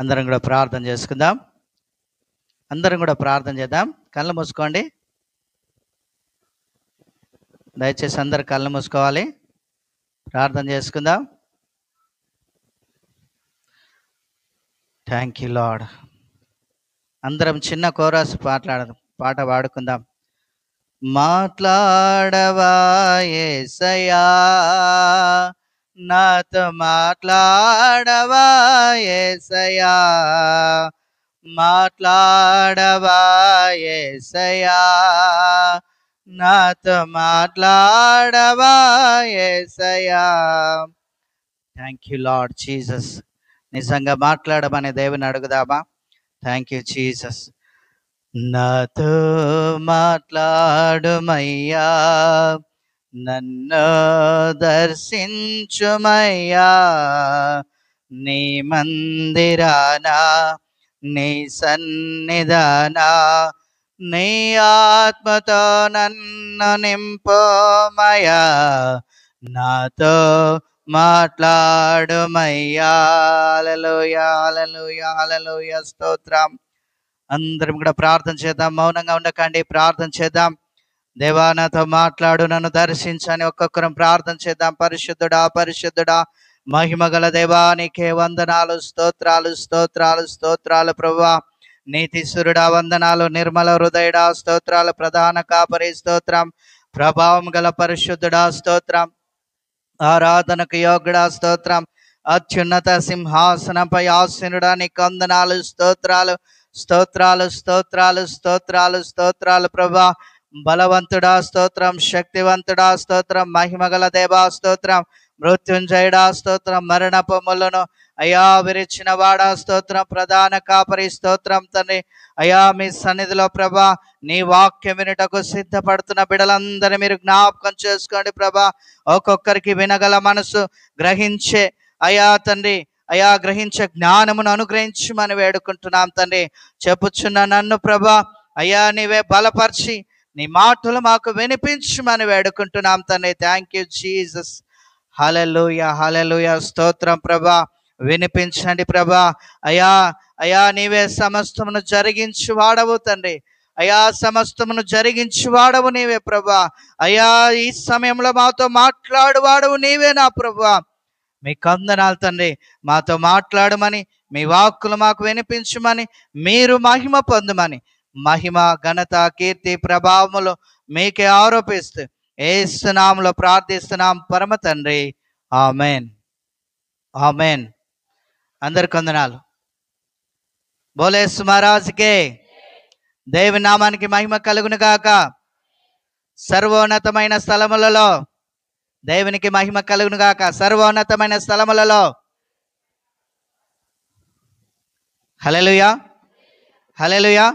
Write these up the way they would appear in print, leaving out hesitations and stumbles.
అందరం కూడా ప్రార్థన చేసుకుందాం. అందరం కూడా ప్రార్థన చేద్దాం. కళ్ళు మూసుకోండి. దయచేసి అందరు కళ్ళు మూసుకోవాలి. ప్రార్థన చేసుకుందాం. Thank you lord. అందరం చిన్న కోరస్ పాట పాడుకుందాం. మాట్లాడవా యేసయ్యా, నాతో మాట్లాడవా యేసయ్యా, మాట్లాడవా యేసయ్యా, నాతో మాట్లాడవా యేసయ్యా. Thank you Lord Jesus. నిజంగా మాట్లాడమని దేవుని అడుగుదామా? Thank you Jesus. నాతో మాట్లాడుమయ్యా, నన్ను దర్శించుమయ్యా, నీ మందిరానా, నీ సన్నిధానా, నీ ఆత్మతో నన్ను నింపుమయ్యా, నాతో మాట్లాడుమయ్యా. హల్లెలూయా, హల్లెలూయా, హల్లెలూయా, స్తోత్రం. అందరం కూడా ప్రార్థన చేద్దాం. మౌనంగా ఉండకండి, ప్రార్థన చేద్దాం. దేవా నాతో మాట్లాడు, నన్ను దర్శించని ఒక్కొక్కరం ప్రార్థన చేద్దాం. పరిశుద్ధుడా, పరిశుద్ధుడా, మహిమ గల దేవా, నీకే వందనాలు, స్తోత్రాలు, స్తోత్రాలు, స్తోత్రాలు ప్రభువా. నీతిసురుడా వందనాలు, నిర్మల హృదయుడా స్తోత్రాలు, ప్రధాన కాపరి స్తోత్రం, ప్రభావం గల పరిశుద్ధుడా స్తోత్రం, ఆరాధనకు యోగ్యుడా స్తోత్రం, అత్యున్నత సింహాసనంపై ఆసీనుడా నీకు వందనాలు, స్తోత్రాలు, స్తోత్రాలు, స్తోత్రాలు, స్తోత్రాలు, స్తోత్రాలు ప్రభా. బలవంతుడా స్తోత్రం, శక్తివంతుడా స్తోత్రం, మహిమగల దేవా స్తోత్రం, మృత్యుంజయుడా స్తోత్రం, మరణపు ముళ్ళను అయా విరిచిన వాడా స్తోత్రం, ప్రధాన కాపరి స్తోత్రం తండ్రి. అయా మీ సన్నిధిలో ప్రభా నీ వాక్యం వినుటకు సిద్ధపడుతున్న బిడ్డలందరినీ మీరు జ్ఞాపకం చేసుకోండి ప్రభా. ఒక్కొక్కరికి వినగల మనసు, గ్రహించే అయా తండ్రి, అయా గ్రహించే జ్ఞానమును అనుగ్రహించమని వేడుకుంటున్నాం తండ్రి. చెప్పుచున్న నన్ను ప్రభా అయా నీవే బలపరిచి నీ మాటలు మాకు వినిపించమని వేడుకుంటున్నాం తండ్రి. Thank you Jesus. హల్లెలూయా, హల్లెలూయా, స్తోత్రం ప్రభా. వినిపించండి ప్రభా. అయా అయా నీవే సమస్తమును జరిగించి వాడవు తండ్రి. అయా సమస్తమును జరిగించి వాడవు నీవే ప్రభా. అయా ఈ సమయంలో మాతో మాట్లాడువాడవు నీవే నా ప్రభా. మీకు వందనాలు తండ్రి. మాతో మాట్లాడమని, మీ వాక్కులు మాకు వినిపించమని, మీరు మహిమ పొందమని, మహిమ ఘనత కీర్తి ప్రభావములు మీకే ఆరోపిస్తూ యేసు నామములో ప్రార్థిస్తున్నాం పరమ తండ్రి. Amen, amen. అందరికి వందనాలు. బోలో యేసు మహారాజుకే. దేవుని నామానికి మహిమ కలుగును గాక. సర్వోన్నతమైన స్థలములలో దేవునికి మహిమ కలుగును గాక. సర్వోన్నతమైన స్థలములలో హల్లెలూయా, హల్లెలూయా.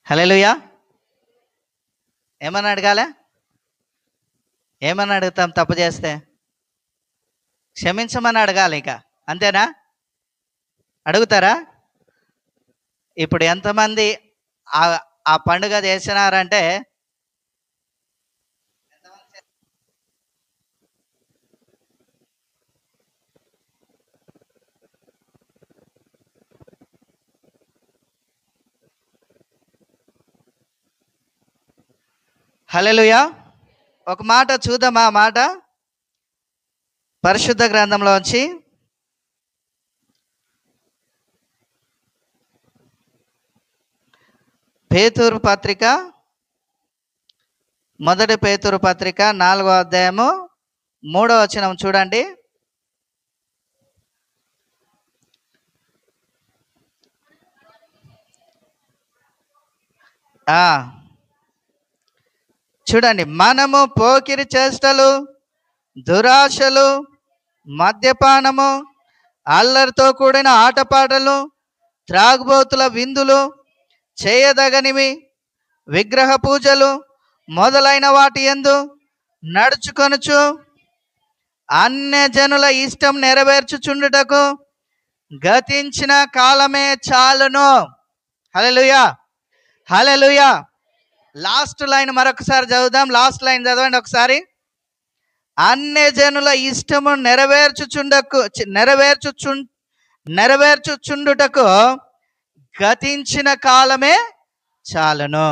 హల్లెలూయా. ఏమన్నా అడగాల? ఏమన్నా అడుగుతాం తప్పు చేస్తే? క్షమించమని అడగాలి. ఇక అంతేనా? అడుగుతారా? ఇప్పుడు ఎంతమంది ఆ పండుగ చేసినారంటే హల్లెలూయా. ఒక మాట చూద్దామా? ఆ మాట పరిశుద్ధ గ్రంథంలోంచి పేతురు పత్రిక, మొదటి పేతురు పత్రిక 4వ అధ్యాయము 3వ వచనం చూడండి. చూడండి, మనము పోకిరి చేష్టలు, దురాశలు, మద్యపానము, అల్లరితో కూడిన ఆటపాటలు, త్రాగుబోతుల విందులు, చేయదగనివి, విగ్రహ పూజలు మొదలైన వాటి యందు నడుచుకొనుచు అన్యజనుల ఇష్టం నెరవేర్చుచుండుటకు గతించిన కాలమే చాలును. హల్లెలూయా, హల్లెలూయా. లాస్ట్ లైన్ మరొకసారి చదువుదాం. లాస్ట్ లైన్ చదవండి ఒకసారి. అన్యజనుల ఇష్టము నెరవేర్చుచుండుటకు గతించిన కాలమే చాలును.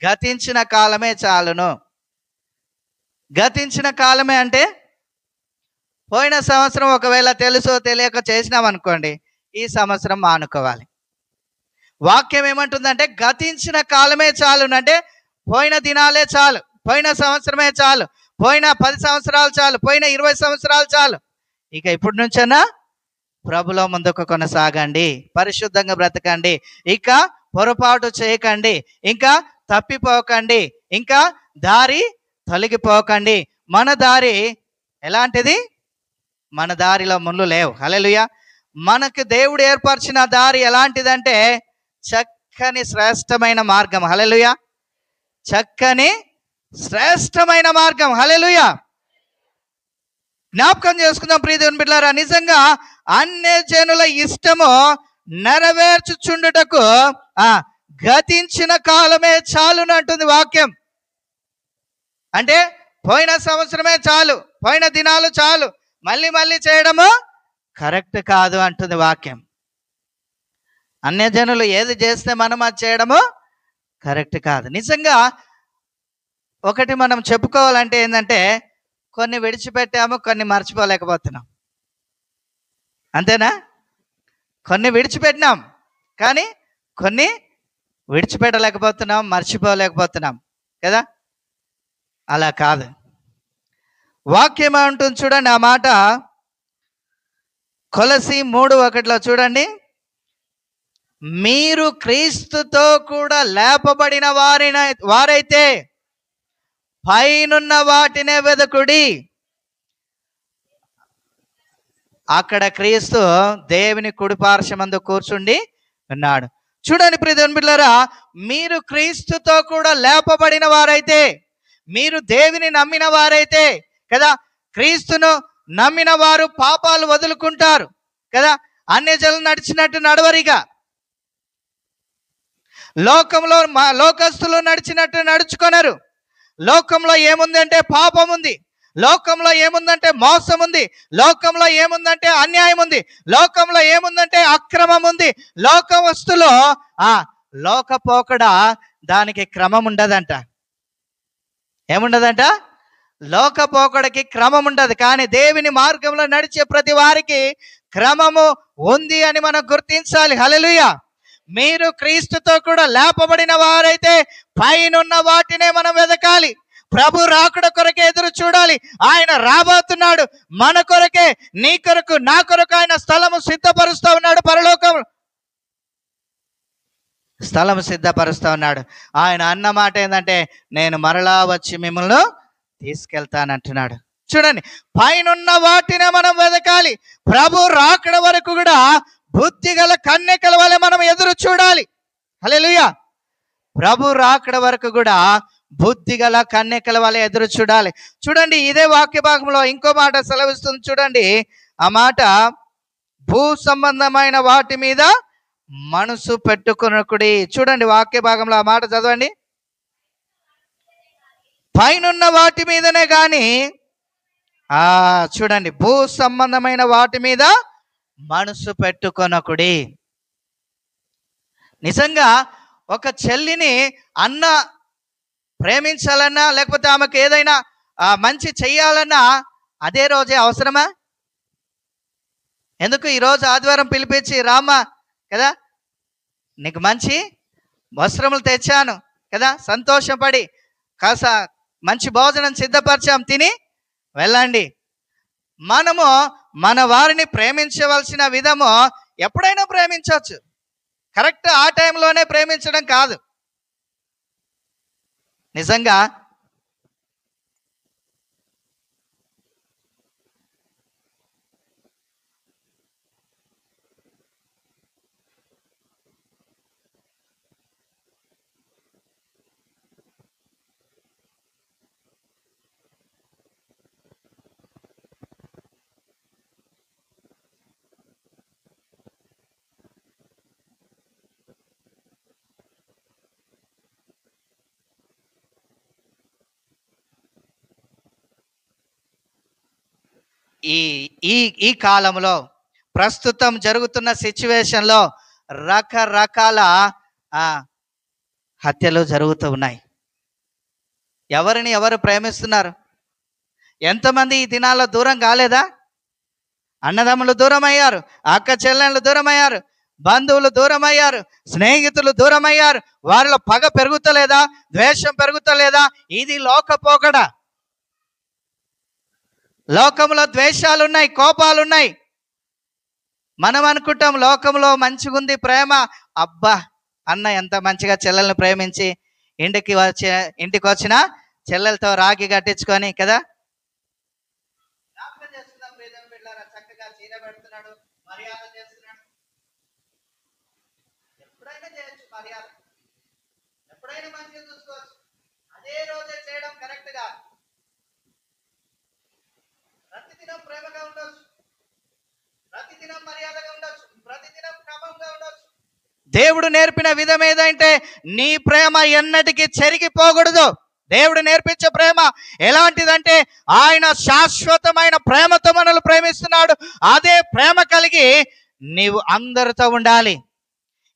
గతించిన కాలమే చాలును. గతించిన కాలమే అంటే పోయిన సంవత్సరం ఒకవేళ తెలుసో తెలియక చేసినాం అనుకోండి, ఈ సంవత్సరం మానుకోవాలి. వాక్యం ఏమంటుందంటే గతించిన కాలమే చాలును అంటే పోయిన దినాలే చాలు, పోయిన సంవత్సరమే చాలు, పోయిన 10 సంవత్సరాలు చాలు, పోయిన 20 సంవత్సరాలు చాలు. ఇక ఇప్పటి నుంచైనా ప్రభులో ముందుకు కొనసాగండి, పరిశుద్ధంగా బ్రతకండి, ఇక పొరపాటు చేయకండి, ఇంకా తప్పిపోకండి, ఇంకా దారి తొలగిపోకండి. మన దారి ఎలాంటిది? మన దారిలో ముళ్ళు లేవు. హల్లెలూయా. మనకు దేవుడు ఏర్పరిచిన దారి ఎలాంటిదంటే చక్కని శ్రేష్టమైన మార్గం. హల్లెలూయా. చక్కని శ్రేష్టమైన మార్గం. హల్లెలూయా. జ్ఞాపకం చేసుకుందాం ప్రియ దేవుని బిడ్డలారా, నిజంగా అన్యజనుల ఇష్టము నెరవేర్చుచుండుటకు గతించిన కాలమే చాలును అంటుంది వాక్యం. అంటే పోయిన సంవత్సరమే చాలు, పోయిన దినాలు చాలు, మళ్ళీ మళ్ళీ చేయడము కరెక్ట్ కాదు అంటుంది వాక్యం. అన్యజనులు ఏది చేస్తే మనం అది చేయడము కరెక్ట్ కాదు. నిజంగా ఒకటి మనం చెప్పుకోవాలంటే ఏంటంటే, కొన్ని విడిచిపెట్టాము, కొన్ని మర్చిపోలేకపోతున్నాం. అంతేనా? కొన్ని విడిచిపెట్టినాం, కానీ కొన్ని విడిచిపెట్టలేకపోతున్నాం, మర్చిపోలేకపోతున్నాం కదా. అలా కాదు. వాక్యం ఏమంటుంది చూడండి, ఆ మాట కొలసి 3:1 చూడండి. మీరు క్రీస్తుతో కూడా లేపబడిన వారైతే పైనున్న వాటినే వెదకుడి. అక్కడ క్రీస్తు దేవుని కుడిపార్శ్వమందు కూర్చుండి ఉన్నాడు. చూడండి ప్రియ దేవుని బిడ్డలారా, మీరు క్రీస్తుతో కూడా లేపబడిన వారైతే, మీరు దేవుని నమ్మిన వారైతే కదా, క్రీస్తును నమ్మిన వారు పాపాలు వదులుకుంటారు కదా, అన్యజనులు నడిచినట్టు నడవరిగా, లోకస్తులు నడిచినట్టు నడుచుకొనరు. లోకంలో ఏముందంటే పాపం ఉంది, లోకంలో ఏముందంటే మోసం ఉంది, లోకంలో ఏముందంటే అన్యాయం ఉంది, లోకంలో ఏముందంటే అక్రమం ఉంది. లోకవస్తులో లోకపోకడ దానికి క్రమం ఉండదంట. ఏముండదంట? లోకపోకడికి క్రమం ఉండదు. కానీ దేవుని మార్గంలో నడిచే ప్రతి వారికి క్రమము ఉంది అని మనం గుర్తించాలి. హల్లెలూయా. మీరు క్రీస్తుతో కూడా లేపబడిన వారైతే పైనున్న వాటినే మనం వెదకాలి. ప్రభు రాకడ కొరకే ఎదురు చూడాలి. ఆయన రాబోతున్నాడు మన కొరకే, నీ కొరకు, నా కొరకు ఆయన స్థలము సిద్ధపరుస్తూ ఉన్నాడు. పరలోకం స్థలము సిద్ధపరుస్తూ ఉన్నాడు. ఆయన అన్న మాట ఏంటంటే, నేను మరలా వచ్చి మిమ్మల్ని తీసుకెళ్తానంటున్నాడు. చూడండి, పైనున్న వాటినే మనం వెదకాలి. ప్రభు రాకడ వరకు కూడా బుద్ధి గల కన్యకల వలె మనం ఎదురు చూడాలి. హల్లెలూయా. ప్రభు రాకడ వరకు కూడా బుద్ధి గల కన్యకల వలె ఎదురు చూడాలి. చూడండి, ఇదే వాక్య భాగంలో ఇంకో మాట సెలవిస్తుంది చూడండి. ఆ మాట, భూ సంబంధమైన వాటి మీద మనసు పెట్టుకొనకుడి. చూడండి వాక్య భాగంలో ఆ మాట చదవండి. పైనున్న వాటి మీదనే కానీ చూడండి, భూ సంబంధమైన వాటి మీద మనసు పెట్టుకొనకుడి. నిజంగా ఒక చెల్లిని అన్న ప్రేమించాలన్నా, లేకపోతే ఆమెకు ఏదైనా మంచి చెయ్యాలన్నా అదే రోజే అవసరమా? ఎందుకు ఈరోజు ఆదివారం పిలిపించి రామ్మా కదా, నీకు మంచి వస్త్రములు తెచ్చాను కదా, సంతోషపడి కాస్త మంచి భోజనం సిద్ధపరిచాం, తిని వెళ్ళండి. మనము మన వారిని ప్రేమించవలసిన విధము ఎప్పుడైనా ప్రేమించవచ్చు, కరెక్ట్ ఆ టైంలోనే ప్రేమించడం కాదు. నిజంగా ఈ ఈ ఈ కాలంలో ప్రస్తుతం జరుగుతున్న సిచ్యువేషన్లో రకరకాల హత్యలు జరుగుతూ ఉన్నాయి. ఎవరిని ఎవరు ప్రేమిస్తున్నారు? ఎంతమంది ఈ దినాల్లో దూరం కాలేదా? అన్నదమ్ములు దూరం అయ్యారు, అక్క చెల్లెళ్ళు దూరం అయ్యారు, బంధువులు దూరం అయ్యారు, స్నేహితులు దూరం అయ్యారు. వారిలో పగ పెరుగుతలేదా? ద్వేషం పెరుగుతలేదా? ఇది లోకపోకడ. లోకంలో ద్వేషాలున్నాయి, కోపాలున్నాయి. మనం అనుకుంటాం లోకంలో మంచిగుంది ప్రేమ. అబ్బా, అన్న ఎంత మంచిగా చెల్లెల్ని ప్రేమించి ఇంటికి వచ్చిన చెల్లెలతో రాగి కట్టించుకొని కదా చక్కగా చీర పెడుతున్నాడు, మర్యాద చేస్తున్నాడు. ఎప్పుడైనా చేయొచ్చు మర్యాద, ఎప్పుడైనా మంచిగా చూసుకోవచ్చు. అదే రోజే చేయడం కరెక్ట్ గా. ప్రతిదినం ప్రేమగా ఉండొచ్చు, ప్రతిదినం మర్యాదగా ఉండొచ్చు, ప్రతిదినం క్రమంగా ఉండొచ్చు. దేవుడు నేర్పిన విధం ఏదంటే నీ ప్రేమ ఎన్నటికీ చెరిగిపోకూడదు. దేవుడు నేర్పించే ప్రేమ ఎలాంటిదంటే ఆయన శాశ్వతమైన ప్రేమతో మనల్ని ప్రేమిస్తున్నాడు. అదే ప్రేమ కలిగి నీవు అందరితో ఉండాలి.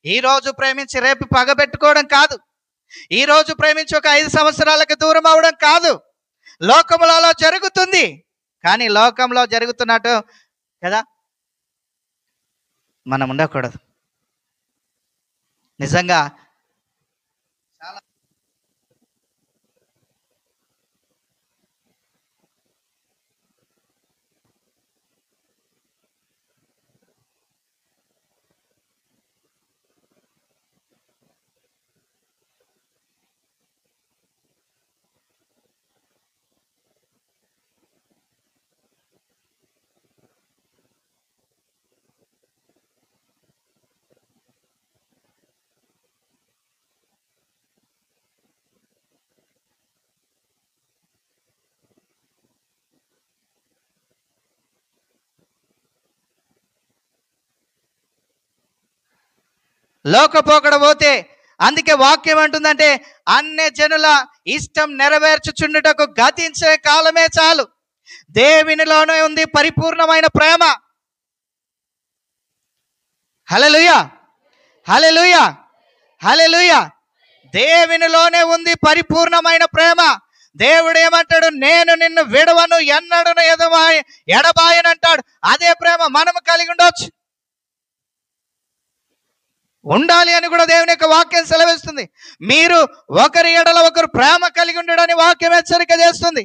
ఈరోజు ప్రేమించి రేపు పగబెట్టుకోవడం కాదు. ఈరోజు ప్రేమించి ఒక 5 సంవత్సరాలకు దూరం అవడం కాదు. లోకంలో అలా జరుగుతుంది, కానీ లోకంలో జరుగుతున్నట్టు కదా మనం ఉండకూడదు. నిజంగా చాలా లోకపోకడ పోతే, అందుకే వాక్యం అంటుందంటే అన్య జనుల ఇష్టం నెరవేర్చుచుండుటకు గతించే కాలమే చాలు. దేవునిలోనే ఉంది పరిపూర్ణమైన ప్రేమ. హల్లెలూయా, హల్లెలూయా, హల్లెలూయా. దేవునిలోనే ఉంది పరిపూర్ణమైన ప్రేమ. దేవుడు ఏమంటాడు? నేను నిన్ను విడవను, ఎన్నడను ఎడబాయనంటాడు. అదే ప్రేమ మనము కలిగి ఉండొచ్చు, ఉండాలి అని కూడా దేవుని యొక్క వాక్యం సెలవిస్తుంది. మీరు ఒకరి ఎడల ఒకరు ప్రేమ కలిగి ఉండడని వాక్యం హెచ్చరిక చేస్తుంది.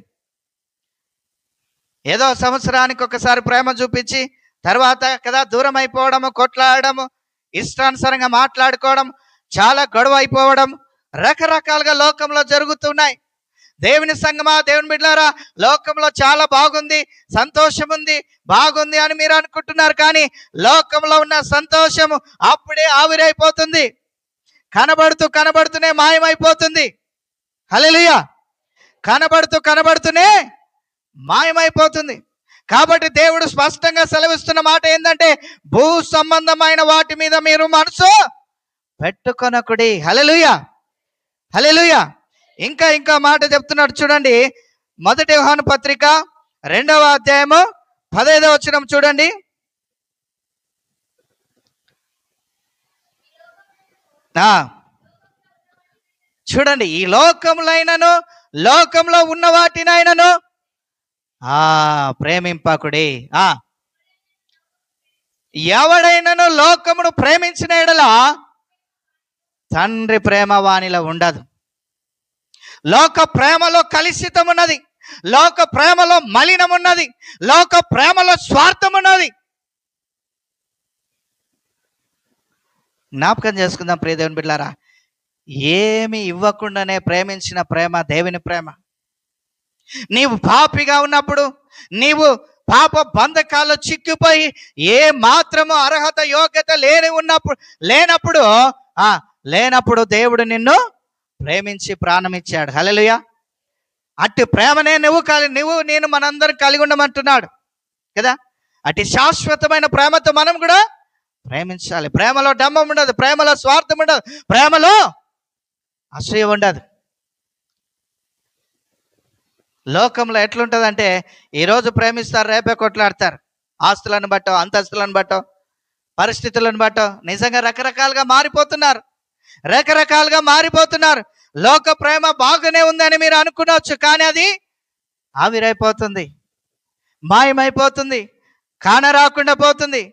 ఏదో సంవత్సరానికి ఒకసారి ప్రేమ చూపించి తర్వాత కదా దూరం అయిపోవడము, కొట్లాడము, ఇష్టానుసారంగా మాట్లాడుకోవడం, చాలా గొడవ అయిపోవడం రకరకాలుగా లోకంలో జరుగుతున్నాయి. దేవుని సంగమా, దేవుని బిడ్డలారా, లోకంలో చాలా బాగుంది, సంతోషం ఉంది, బాగుంది అని మీరు అనుకుంటున్నారు. కానీ లోకంలో ఉన్న సంతోషము అప్పుడే ఆవిరైపోతుంది, కనబడుతూనే మాయమైపోతుంది. హల్లెలూయా, కనబడుతూనే మాయమైపోతుంది. కాబట్టి దేవుడు స్పష్టంగా సెలవిస్తున్న మాట ఏంటంటే భూ సంబంధమైన వాటి మీద మీరు మనసు పెట్టుకొనకుడి. హల్లెలూయా, హల్లెలూయా. ఇంకా మాట చెప్తున్నాడు చూడండి. 1 యోహాను పత్రిక 2వ అధ్యాయము 15వ వచనం చూడండి. చూడండి, ఈ లోకంలో ఉన్న వాటినైనను ప్రేమింపకుడి. ఎవడైనను లోకమును ప్రేమించిన యెడల తండ్రి ప్రేమ వానిలో ఉండదు. లోక ప్రేమలో కలుషితం ఉన్నది, లోక ప్రేమలో మలినం ఉన్నది, లోక ప్రేమలో స్వార్థం ఉన్నది. జ్ఞాపకం చేసుకుందాం ప్రియ దేవుని బిడ్డలారా, ఏమి ఇవ్వకుండానే ప్రేమించిన ప్రేమ దేవుని ప్రేమ. నీవు పాపిగా ఉన్నప్పుడు, నీవు పాప బంధకాల్లో చిక్కిపోయి ఏ మాత్రము అర్హత యోగ్యత లేనప్పుడు దేవుడు నిన్ను ప్రేమించి ప్రాణమిచ్చాడు. హల్లెలూయా. అట్టి ప్రేమనే నువ్వు నేను మనందరం కలిగి ఉండమంటున్నాడు కదా. అట్టి శాశ్వతమైన ప్రేమతో మనం కూడా ప్రేమించాలి. ప్రేమలో డంబం ఉండదు, ప్రేమలో స్వార్థం ఉండదు, ప్రేమలో అసూయ ఉండదు. లోకంలో ఎట్లుంటుందంటే, ఈరోజు ప్రేమిస్తారు, రేపే కొట్లాడతారు. ఆస్తులను బట్టో, అంతస్తులను బట్టో, పరిస్థితులను బట్టో నిజంగా రకరకాలుగా మారిపోతున్నారు. లోక ప్రేమ బాగానే ఉందని మీరు అనుకునవచ్చు, కానీ అది ఆవిరైపోతుంది, మాయమైపోతుంది, కానరాకుండా పోతుంది.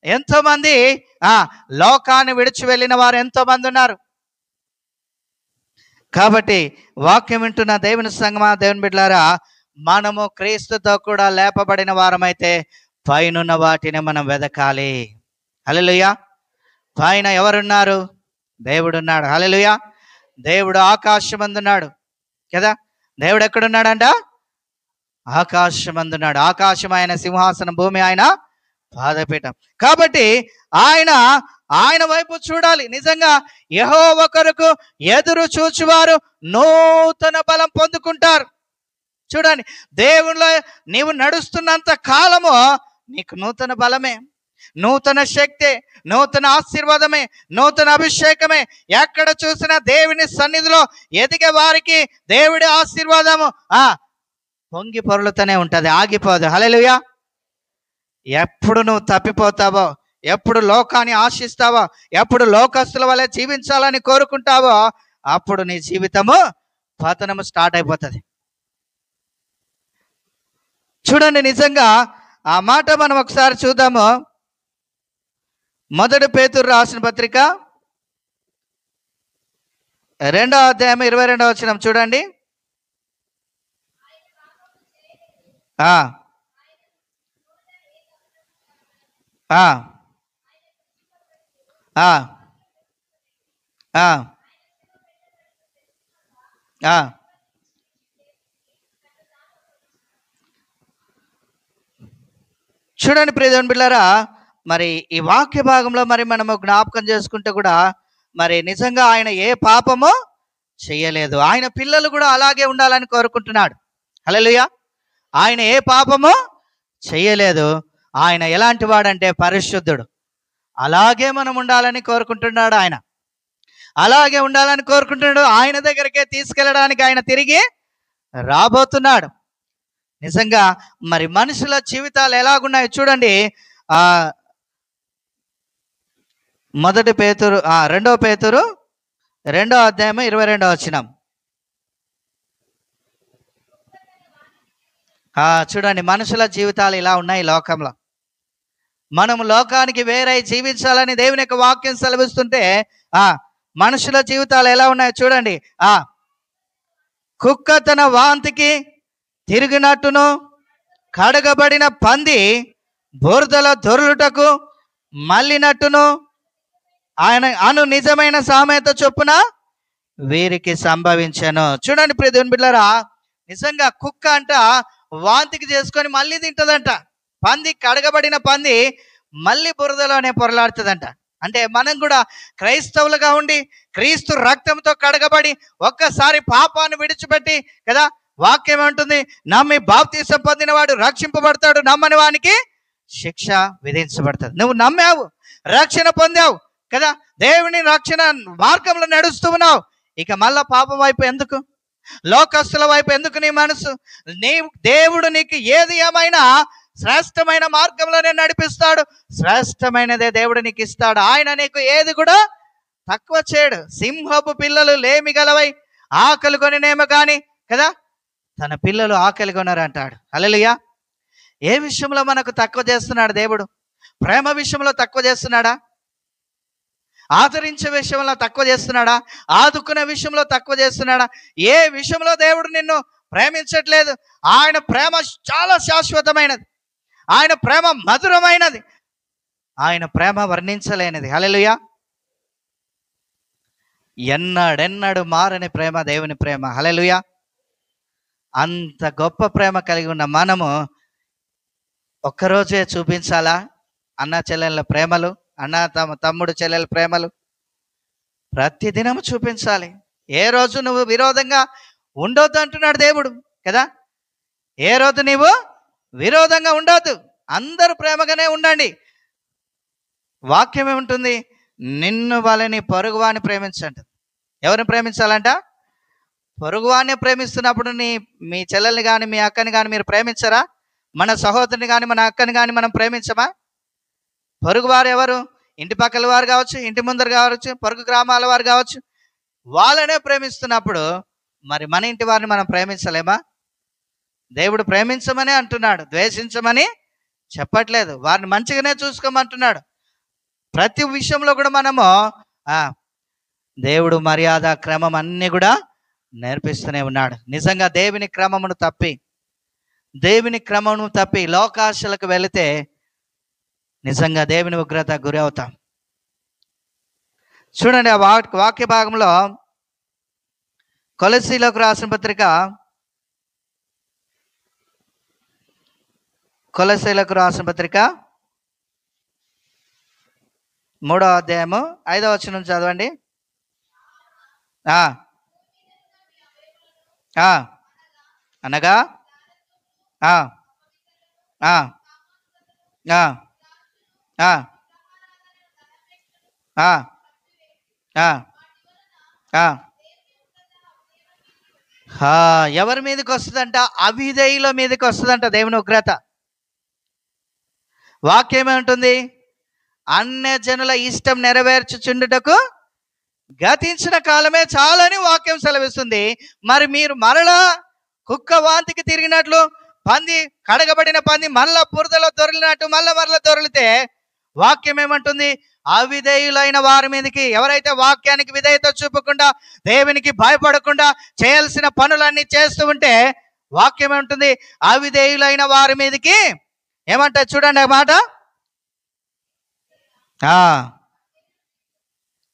ఎంతోమంది లోకాన్ని విడిచి వెళ్ళిన వారు ఎంతోమంది ఉన్నారు. కాబట్టి వాక్యం వింటున్న దేవుని సంగమా, దేవుని బిడ్డలారా, మనము క్రీస్తుతో కూడా లేపబడిన వారమైతే పైనున్న వాటిని మనం వెదకాలి. హల్లెలూయా. పైన ఎవరున్నారు? దేవుడున్నాడు. హల్లెలూయా. దేవుడు ఆకాశమందున్నాడు కదా. దేవుడు ఎక్కడున్నాడంట? ఆకాశమందున్నాడు. ఆకాశం ఆయన సింహాసనం, భూమి ఆయన పాదపీఠం. కాబట్టి ఆయన వైపు చూడాలి. నిజంగా యెహోవా కొరకు ఎదురు చూచువారు నూతన బలం పొందుకుంటారు. చూడండి, దేవునిలో నీవు నడుస్తున్నంత కాలము నీకు నూతన బలమే, నూతన శక్తే, నూతన ఆశీర్వాదమే, నూతన అభిషేకమే. ఎక్కడ చూసినా దేవుని సన్నిధిలో ఎదిగే వారికి దేవుడి ఆశీర్వాదము పొంగి పొరులుతూనే ఉంటుంది, ఆగిపోదు. హల్లెలూయా. ఎప్పుడు నువ్వు తప్పిపోతావో, ఎప్పుడు లోకాన్ని ఆశిస్తావో, ఎప్పుడు లోకస్తుల వల్ల జీవించాలని కోరుకుంటావో, అప్పుడు నీ జీవితము పతనము స్టార్ట్ అయిపోతుంది. చూడండి, నిజంగా ఆ మాట మనం ఒకసారి చూద్దాము. 1 పేతురు రాసిన పత్రిక 2వ అధ్యాయం 22వ వచనం చూడండి. చూడండి ప్రియ దేవుని బిడ్డలారా, మరి ఈ వాక్య భాగంలో మరి మనము జ్ఞాపకం చేసుకుంటే కూడా మరి నిజంగా ఆయన ఏ పాపము చెయ్యలేదు. ఆయన పిల్లలు కూడా అలాగే ఉండాలని కోరుకుంటున్నాడు. హల్లెలూయా. ఆయన ఏ పాపము చెయ్యలేదు. ఆయన ఎలాంటి వాడంటే పరిశుద్ధుడు. అలాగే మనం ఉండాలని కోరుకుంటున్నాడు. ఆయన అలాగే ఉండాలని కోరుకుంటున్నాడు. ఆయన దగ్గరికే తీసుకెళ్ళడానికి ఆయన తిరిగి రాబోతున్నాడు. నిజంగా మరి మనుషుల జీవితాలు ఎలాగున్నాయో చూడండి. 2 పేతురు 2వ అధ్యాయం 22వ వచనం చూడండి. మనుషుల జీవితాలు ఇలా ఉన్నాయి లోకంలో. మనము లోకానికి వేరై జీవించాలని దేవుని యొక్క వాక్యం సెలవిస్తుంటే మనుషుల జీవితాలు ఎలా ఉన్నాయో చూడండి. కుక్క తన వాంతికి తిరిగినట్టును, కడగబడిన పంది బురదల దొర్లుటకు మళ్ళినట్టును ఆయన నిజమైన సామెత చొప్పున వీరికి సంభవించెను. చూడండి ప్రియ దేవుని బిడ్డలారా, నిజంగా కుక్క అంట వాంతికి చేసుకొని మళ్ళీ తింటదంట. పంది, కడగబడిన పంది మళ్ళీ బురదలోనే పొరలాడుతుందంట. అంటే మనం కూడా క్రైస్తవులుగా ఉండి క్రీస్తు రక్తంతో కడగబడి ఒక్కసారి పాపాన్ని విడిచిపెట్టి కదా, వాక్యం ఏమంటుంది? నమ్మి బాప్తీసం పొందిన వాడు రక్షింపబడతాడు, నమ్మని వానికి శిక్ష విధించబడుతుంది. నువ్వు నమ్మావు, రక్షణ పొందావు కదా, దేవుని రక్షణ మార్గంలో నడుస్తూ ఉన్నావు. ఇక మళ్ళా పాపం వైపు ఎందుకు, లోకస్తుల వైపు ఎందుకు నీ మనసు? దేవుడు నీకు ఏది ఏమైనా శ్రేష్టమైన మార్గంలోనే నడిపిస్తాడు. శ్రేష్టమైనదే దేవుడు నీకు ఇస్తాడు. ఆయన నీకు ఏది కూడా తక్కువ చేయడు. సింహపు పిల్లలు లేమి గలవై ఆకలి కొనినేమో కానీ కదా, తన పిల్లలు ఆకలిగా ఉన్నారు అంటాడు. హల్లెలూయా. ఏ విషయంలో మనకు తక్కువ చేస్తున్నాడు దేవుడు? ప్రేమ విషయంలో తక్కువ చేస్తున్నాడా? ఆదరించే విషయంలో తక్కువ చేస్తున్నాడా? ఆదుకునే విషయంలో తక్కువ చేస్తున్నాడా? ఏ విషయంలో దేవుడు నిన్ను ప్రేమించట్లేదు. ఆయన ప్రేమ చాలా శాశ్వతమైనది. ఆయన ప్రేమ మధురమైనది. ఆయన ప్రేమ వర్ణించలేనిది. హల్లెలూయా. ఎన్నడెన్నడు మారని ప్రేమ దేవుని ప్రేమ. హల్లెలూయా. అంత గొప్ప ప్రేమ కలిగి ఉన్న మనము ఒక్కరోజే చూపించాలా అన్న చెల్లెళ్ళ ప్రేమలు, తమ్ముడు చెల్లెల ప్రేమలు? ప్రతిదినం చూపించాలి. ఏ రోజు నువ్వు విరోధంగా ఉండొద్దు అంటున్నాడు దేవుడు కదా. ఏ రోజు నీవు విరోధంగా ఉండొద్దు, అందరూ ప్రేమగానే ఉండండి. వాక్యం ఏముంటుంది? నిన్ను వాళ్ళని పొరుగువాని ప్రేమించండి. ఎవరిని ప్రేమించాలంట? పొరుగువాన్ని ప్రేమిస్తున్నప్పుడు మీ చెల్లెల్ని కానీ మీ అక్కని కానీ మీరు ప్రేమించరా? మన సహోదరుని కానీ మన అక్కని కానీ మనం ప్రేమించమా? పొరుగువారు ఎవరు? ఇంటి పక్కల వారు కావచ్చు, ఇంటి ముందర కావచ్చు, పొరుగు గ్రామాల వారు కావచ్చు. వాళ్ళనే ప్రేమిస్తున్నప్పుడు మరి మన ఇంటి వారిని మనం ప్రేమించలేమా? దేవుడు ప్రేమించమని అంటున్నాడు, ద్వేషించమని చెప్పట్లేదు. వారిని మంచిగానే చూసుకోమంటున్నాడు. ప్రతి విషయంలో కూడా మనము దేవుడు మర్యాద క్రమం అన్నీ కూడా నేర్పిస్తూనే ఉన్నాడు. నిజంగా దేవుని క్రమమును తప్పి లోకాశలకు వెళితే నిజంగా దేవుని ఉగ్రత గురి అవుతాం. చూడండి ఆ వాక్య భాగంలో కొలస్సీలకు రాసిన పత్రిక 3వ అధ్యాయము 5వ వచనం చదవండి. అనగా ఎవరి మీదకి వస్తుందంట? అవిధేయుల మీదకి వస్తుందంట దేవుని ఉగ్రత. వాక్యం ఏమంటుంది? అన్యజనుల ఇష్టం నెరవేర్చుచుండుటకు గతించిన కాలమే చాలని వాక్యం సెలవిస్తుంది. మరి మీరు మరలా కుక్క వాంతికి తిరిగినట్లు, కడగబడిన పంది మళ్ళా బురదలో దొరిలినట్టు మరలా దొరిలితే వాక్యం ఏమంటుంది? అవిధేయులైన వారి మీదకి, ఎవరైతే వాక్యానికి విధేయత చూపకుండా దేవునికి భయపడకుండా చేయాల్సిన పనులన్నీ చేస్తూ ఉంటే వాక్యం ఏమంటుంది? అవిధేయులైన వారి మీదకి ఏమంటారు చూడండి ఆ మాట.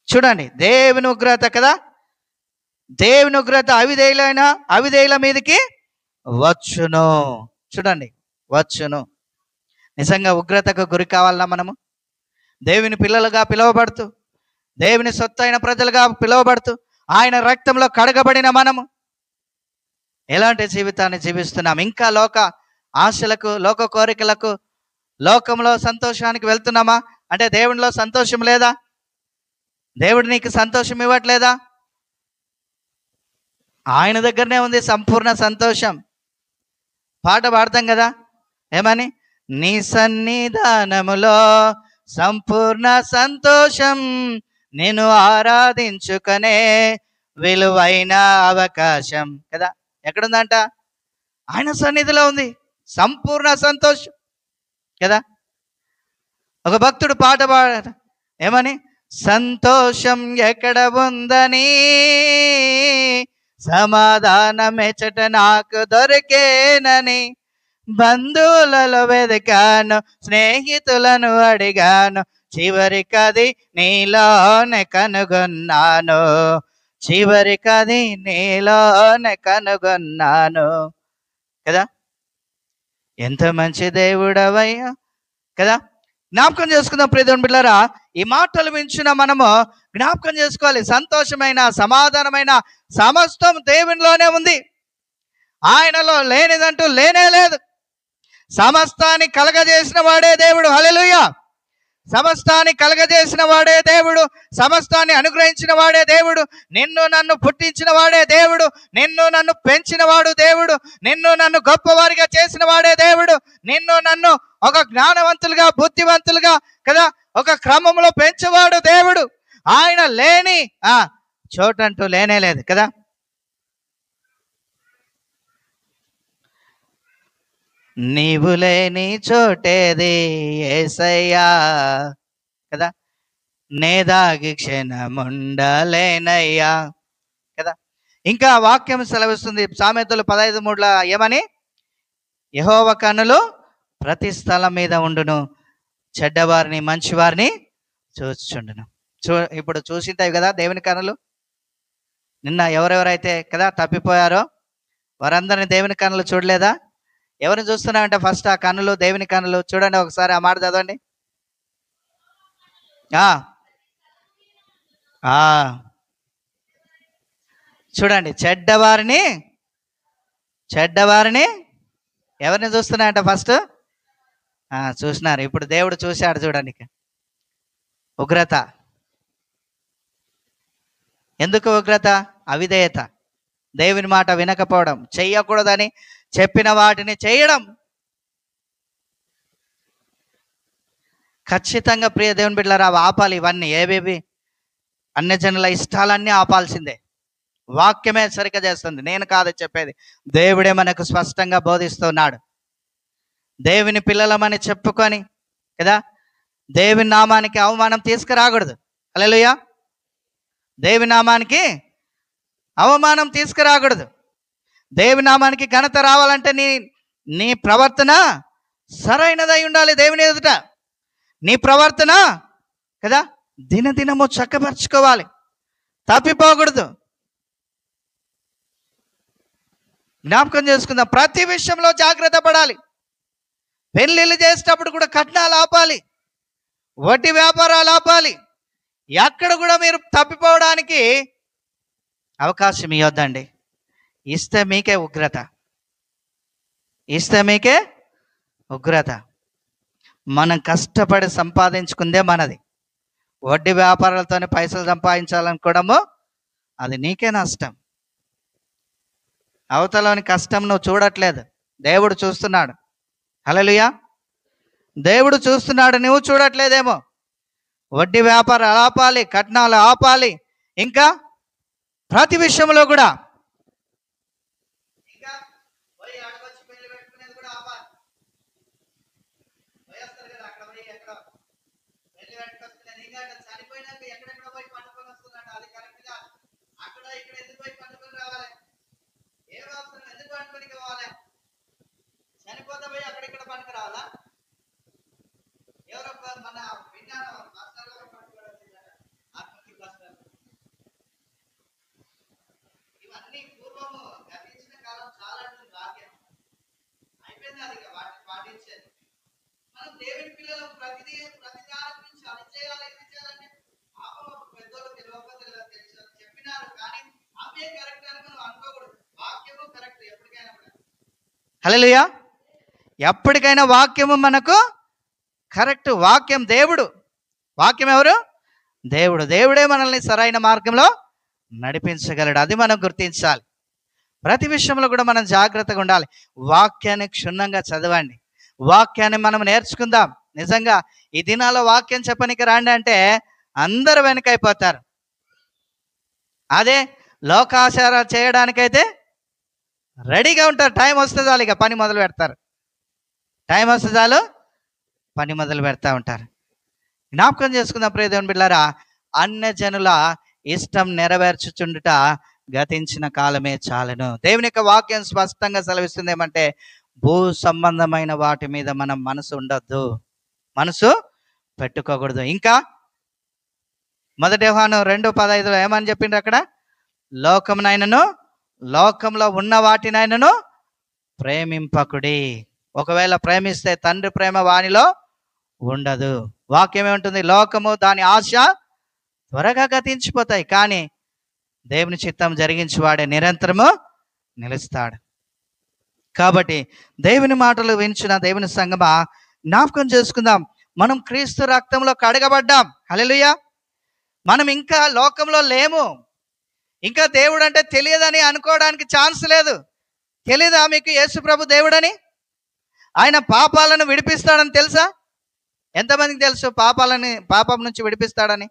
చూడండి, దేవుని ఉగ్రత కదా. దేవుని ఉగ్రత అవిధేయుల మీదకి వచ్చును. చూడండి, వచ్చును. నిజంగా ఉగ్రతకు గురి కావాలన్నా మనము? దేవుని పిల్లలుగా పిలువబడుతూ, దేవుని సొత్తు అయిన ప్రజలుగా పిలువబడుతూ, ఆయన రక్తంలో కడగబడిన మనము ఎలాంటి జీవితాన్ని జీవిస్తున్నాం? ఇంకా లోక ఆశలకు, లోక కోరికలకు, లోకంలో సంతోషానికి వెళ్తున్నామా? అంటే దేవునిలో సంతోషం లేదా? దేవుడు నీకు సంతోషం ఇవ్వట్లేదా? ఆయన దగ్గరనే ఉంది సంపూర్ణ సంతోషం. పాట పాడతాం కదా, ఏమని? నీ సన్నిధానములో సంపూర్ణ సంతోషం, నేను ఆరాధించుకనే విలువైన అవకాశం కదా. ఎక్కడుందంట? ఆయన సన్నిధిలో ఉంది సంపూర్ణ సంతోషం కదా. ఒక భక్తుడు పాట పాడారు, ఏమని? సంతోషం ఎక్కడ ఉందని సమాధానం ఎచ్చట నాకు దొరికేనని, బంధువులలో వెదకాను, స్నేహితులను అడిగాను, చివరికది నీలోనే కనుగొన్నాను, చివరికది నీలోనే కనుగొన్నాను కదా. ఎంత మంచి దేవుడవయ్యా కదా. జ్ఞాపకం చేసుకుందాం ప్రియదేవుని బిడ్డలారా. ఈ మాటలు వించిన మనము జ్ఞాపకం చేసుకోవాలి, సంతోషమైన, సమాధానమైన సమస్తం దేవునిలోనే ఉంది. ఆయనలో లేనిదంటూ లేనే లేదు. సమస్తాన్ని కలగజేసిన వాడే దేవుడు. హల్లెలూయా. సమస్తాన్ని కలగజేసిన వాడే దేవుడు, సమస్తాన్ని అనుగ్రహించిన వాడే దేవుడు, నిన్ను నన్ను పుట్టించిన వాడే దేవుడు, నిన్ను నన్ను పెంచిన వాడు దేవుడు, నిన్ను నన్ను గొప్పవారిగా చేసిన వాడే దేవుడు, నిన్ను నన్ను ఒక జ్ఞానవంతులుగా, బుద్ధివంతులుగా కదా ఒక క్రమంలో పెంచేవాడు దేవుడు. ఆయన లేని చోటంటూ లేనే లేదు కదా. నీవు లేని చోటేది యేసయ్యా కదా, నేదాగి క్షణముండలేనయ్యా కదా. ఇంకా వాక్యం సెలవిస్తుంది సామెతలు 15:3 ఏమని? యెహోవా కన్నులు ప్రతి స్థలం మీద ఉండును, చెడ్డవారిని మంచివారిని చూచుచుండును. ఇప్పుడు చూసింటాయి కదా దేవుని కన్నులు. నిన్న ఎవరెవరైతే కదా తప్పిపోయారో వారందరిని దేవుని కన్నులు చూడలేదా? ఎవరిని చూస్తున్నామంటే ఫస్ట్ ఆ కన్నులు, దేవుని కన్నులు. చూడండి ఒకసారి ఆ మాట చదవండి. చూడండి, చెడ్డవారిని ఎవరిని చూస్తున్నాయంట? ఫస్ట్ చూసినారు. ఇప్పుడు దేవుడు చూశాడు. చూడండి, ఉగ్రత. ఎందుకు ఉగ్రత? అవిధేయత, దేవుని మాట వినకపోవడం, చెయ్యకూడదని చెప్పిన వాటిని చేయడం. ఖచ్చితంగా ప్రియ దేవుని బిడ్డలారా, ఆపాలి ఇవన్నీ. ఏవేవి? అన్యజనుల ఇష్టాలన్నీ ఆపాల్సిందే. వాక్యమే సరిగ్గా చేస్తుంది, నేను కాదు చెప్పేది. దేవుడే మనకు స్పష్టంగా బోధిస్తున్నాడు. దేవుని పిల్లలమని చెప్పుకొని కదా దేవుని నామానికి అవమానం తీసుకురాకూడదు. హల్లెలూయా. దేవుని నామానికి అవమానం తీసుకురాకూడదు. దేవుని నామానికి ఘనత రావాలంటే నీ ప్రవర్తన సరైనదై ఉండాలి. దేవుని ఎదుట నీ ప్రవర్తన కదా దినదినము చక్కపరచుకోవాలి, తప్పిపోకూడదు. జ్ఞాపకం చేసుకుందాం, ప్రతి విషయంలో జాగ్రత్త పడాలి. పెళ్ళిళ్ళు చేసేటప్పుడు కూడా కట్నాలు ఆపాలి, వడ్డీ వ్యాపారాలు ఆపాలి. ఎక్కడ కూడా మీరు తప్పిపోవడానికి అవకాశం ఇవ్వద్దండి. ఇస్తే మీకే ఉగ్రత. మనం కష్టపడి సంపాదించుకుందే మనది. వడ్డీ వ్యాపారాలతోనే పైసలు సంపాదించాలనుకోవడము అది నీకే నష్టం. అవతలని కష్టం నువ్వు చూడట్లేదు, దేవుడు చూస్తున్నాడు. హల్లెలూయా. దేవుడు చూస్తున్నాడు, నువ్వు చూడట్లేదేమో. వడ్డీ వ్యాపారాలు ఆపాలి, కట్నాలు ఆపాలి, ఇంకా ప్రతి విషయంలో కూడా. చనిపోతే పోయి అక్కడిక్కడ పనికి రావాలా? ఎవరో మన విజ్ఞానం ఇవన్నీ పూర్వము గతించిన కాలం చాలా వాక్యం అయిపోయింది. అది వాటిని పాటించేది. మనం దేవుని పిల్లలు ప్రతిదాని గురించి అది చేయాలి, ఇది చేయాలంటే పెద్దోళ్ళు చెప్పినారు, కానీ అవే కరెక్ట్ అని మనం అనుకోకూడదు. వాక్యము కరెక్ట్ ఎప్పటికైనా కూడా. హల్లెలూయా. ఎప్పటికైనా వాక్యము మనకు కరెక్ట్. వాక్యం దేవుడు. వాక్యం ఎవరు? దేవుడు. దేవుడే మనల్ని సరైన మార్గంలో నడిపించగలడు. అది మనం గుర్తించాలి. ప్రతి విషయంలో కూడా మనం జాగ్రత్తగా ఉండాలి. వాక్యాన్ని క్షుణ్ణంగా చదవండి, వాక్యాన్ని మనం నేర్చుకుందాం. నిజంగా ఈ దినాల్లో వాక్యం చెప్పనికి రాండి అంటే అందరూ వెనకైపోతారు. అదే లోకాచారాలు చేయడానికైతే రెడీగా ఉంటారు. టైం వస్తే చాలు ఇక పని మొదలు పెడతారు. టైం వస్తే చాలు పని మొదలు పెడతా ఉంటారు. జ్ఞాపకం చేసుకుందాం ప్రియ దేవుని బిడ్డలారా, అన్యజనుల ఇష్టం నెరవేర్చుచుండుట గతించిన కాలమే చాలును. దేవుని యొక్క వాక్యం స్పష్టంగా సెలవిస్తుంది ఏమంటే, భూ సంబంధమైన వాటి మీద మనం మనసు ఉండొద్దు, మనసు పెట్టుకోకూడదు. ఇంకా 1 యోహాను 2:15 ఏమని చెప్పిండ్రు అక్కడ? లోకమునైనను లోకంలో ఉన్న వాటినైనను ప్రేమింపకుడి. ఒకవేళ ప్రేమిస్తే తండ్రి ప్రేమ వానిలో ఉండదు. వాక్యం ఏముంటుంది? లోకము దాని ఆశ త్వరగా గతించిపోతాయి, కానీ దేవుని చిత్తం జరిగించేవాడే నిరంతరము నిలుస్తాడు. కాబట్టి దేవుని మాటలు వించిన దేవుని సంగమా, జ్ఞాపకం చేసుకుందాం, మనం క్రీస్తు రక్తంలో కడగబడ్డాం. హల్లెలూయా. మనం ఇంకా లోకంలో లేము. ఇంకా దేవుడు అంటే తెలియదని అనుకోవడానికి ఛాన్స్ లేదు. తెలీదా మీకు యేసు ప్రభు దేవుడని? ఆయన పాపాలను విడిపిస్తాడని తెలుసా? ఎంతమందికి తెలుసు పాపం నుంచి విడిపిస్తాడని?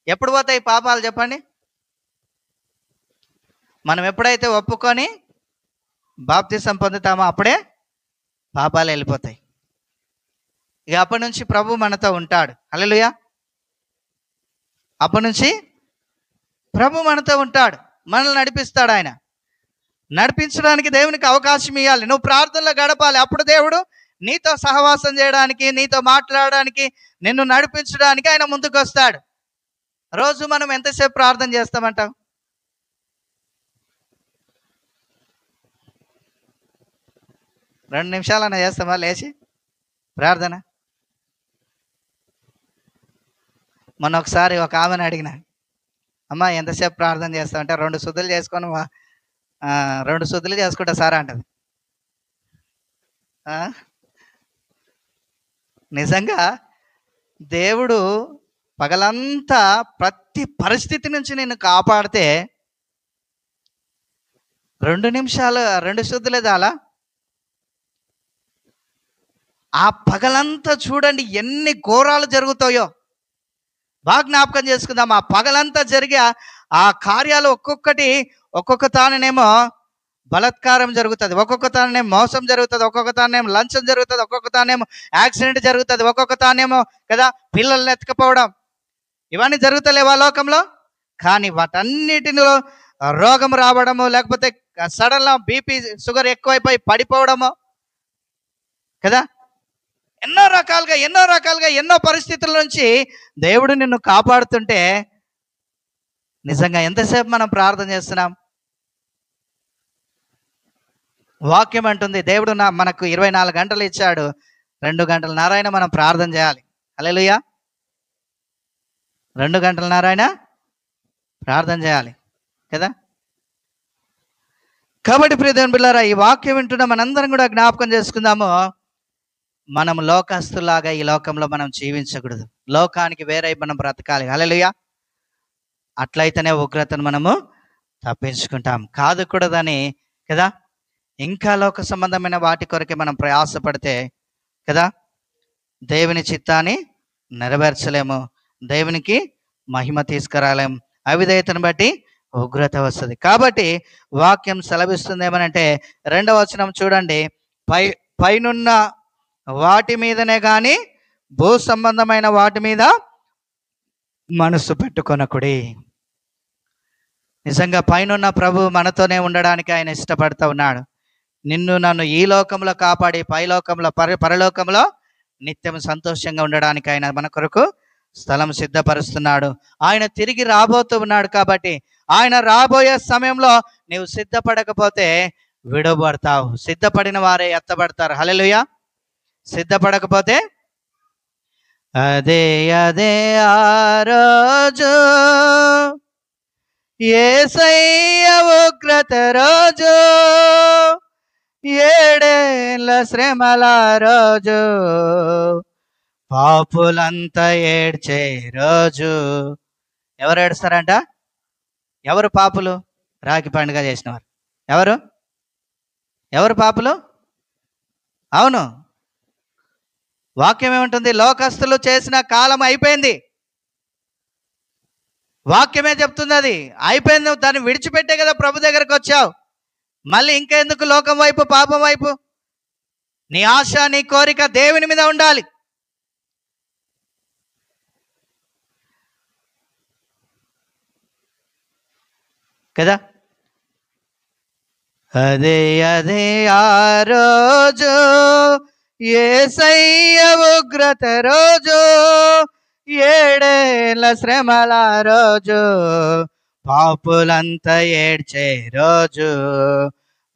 ఎప్పుడు పోతాయి పాపాలు చెప్పండి? మనం ఎప్పుడైతే ఒప్పుకొని బాప్తిసం పొందుతామో అప్పుడే పాపాలు వెళ్ళిపోతాయి. ఇక అప్పటి నుంచి ప్రభు మనతో ఉంటాడు. హల్లెలూయా. అప్పటి నుంచి ప్రభు మనతో ఉంటాడు, మనల్ని నడిపిస్తాడు. ఆయన నడిపించడానికి దేవునికి అవకాశం ఇవ్వాలి. నువ్వు ప్రార్థనలో గడపాలి. అప్పుడు దేవుడు నీతో సహవాసం చేయడానికి, నీతో మాట్లాడడానికి, నిన్ను నడిపించడానికి ఆయన ముందుకు వస్తాడు. రోజు మనం ఎంతసేపు ప్రార్థన చేస్తామంటాం? 2 నిమిషాలన్నా చేస్తామా లేచి ప్రార్థన? మొన్న ఒకసారి ఒక ఆమెను అడిగిన, అమ్మ ఎంతసేపు ప్రార్థన చేస్తామంటే 2 శుద్ధులు చేసుకొని 2 శుద్ధులు చేసుకుంటా సార్ అంటది. నిజంగా దేవుడు పగలంతా ప్రతి పరిస్థితి నుంచి నిన్ను కాపాడితే 2 నిమిషాలు 2 శుద్ధులే చాలా. ఆ పగలంతా చూడండి ఎన్ని ఘోరాలు జరుగుతాయో. బాగా జ్ఞాపకం చేసుకుందాం. ఆ పగలంతా జరిగే ఆ కార్యాలు ఒక్కొక్క తానేమో బలాత్కారం జరుగుతుంది, ఒక్కొక్క తానేమో మోసం జరుగుతుంది, ఒక్కొక్క తానేమో లంచం జరుగుతుంది, ఒక్కొక్క తానేమో యాక్సిడెంట్ జరుగుతుంది, ఒక్కొక్క తానేమో కదా పిల్లల్ని ఎత్తుకపోవడం. ఇవన్నీ జరుగుతలేవా లోకంలో? కానీ వాటన్నిటిలో రోగం రావడము, లేకపోతే సడన్గా బీపీ షుగర్ ఎక్కువైపోయి పడిపోవడము కదా, ఎన్నో రకాలుగా ఎన్నో పరిస్థితుల నుంచి దేవుడు నిన్ను కాపాడుతుంటే నిజంగా ఎంతసేపు మనం ప్రార్థన చేస్తున్నాం? వాక్యం అంటుంది దేవుడు మనకు 24 గంటలు ఇచ్చాడు, 2:30 అయినా మనం ప్రార్థన చేయాలి. హల్లెలూయా. 2:30 అయినా ప్రార్థన చేయాలి కదా. కాబట్టి ప్రియ దేవుని బిడ్డలారా, ఈ వాక్యం వింటున్న మనందరం కూడా జ్ఞాపకం చేసుకుందాము. మనం లోకస్తులాగా ఈ లోకంలో మనం జీవించకూడదు. లోకానికి వేరే మనం బ్రతకాలి. హల్లెలూయా. అట్లయితేనే ఉగ్రతను మనము తప్పించుకుంటాం. కాదుకూడదని కదా ఇంకా లోక సంబంధమైన వాటి కొరకే మనం ప్రయాసపడితే కదా దేవుని చిత్తాన్ని నెరవేర్చలేము, దేవునికి మహిమ తీసుకురాలేము. అవిధేయతను బట్టి ఉగ్రత వస్తుంది. కాబట్టి వాక్యం సెలవిస్తుంది ఏమనంటే 2వ వచనం చూడండి, పైనున్న వాటి మీదనే కానీ భూ సంబంధమైన వాటి మీద మనసు పెట్టుకొనకుడి. నిజంగా పైనున్న ప్రభు మనతోనే ఉండడానికి ఆయన ఇష్టపడుతూ ఉన్నాడు. నిన్ను నన్ను ఈ లోకంలో కాపాడి పైలోకంలో పరలోకంలో నిత్యం సంతోషంగా ఉండడానికి ఆయన మన కొరకు స్థలం సిద్ధపరుస్తున్నాడు. ఆయన తిరిగి రాబోతూ ఉన్నాడు. కాబట్టి ఆయన రాబోయే సమయంలో నీవు సిద్ధపడకపోతే విడవబడతావు. సిద్ధపడిన వారే ఎత్తబడతారు. హల్లెలూయా. సిద్ధపడకపోతే అదే ఆ రోజు యేసయ్య ఉగ్రత రోజు, 7 ఏళ్ల శ్రమల రోజు, పాపులంతా ఏడ్చే రోజు. ఎవరు ఏడుస్తారంట? ఎవరు పాపులు? రాఖీ పండుగ చేసినవారు. ఎవరు పాపులు? అవును, వాక్యం ఏమంటుంది? లోకస్తులు చేసిన కాలం అయిపోయింది. వాక్యమే చెప్తుంది అది అయిపోయింది. దాన్ని విడిచిపెట్టే కదా ప్రభు దగ్గరకు వచ్చావు. మళ్ళీ ఇంకా ఎందుకు లోకం వైపు, పాపం వైపు? నీ ఆశ, నీ కోరిక దేవుని మీద ఉండాలి కదా. అదే ఆ రోజు యేసయ్య ఉగ్రత రోజు, 7 ఏళ్ల శ్రమల రోజు, పాపులంతా ఏడ్చే రోజు.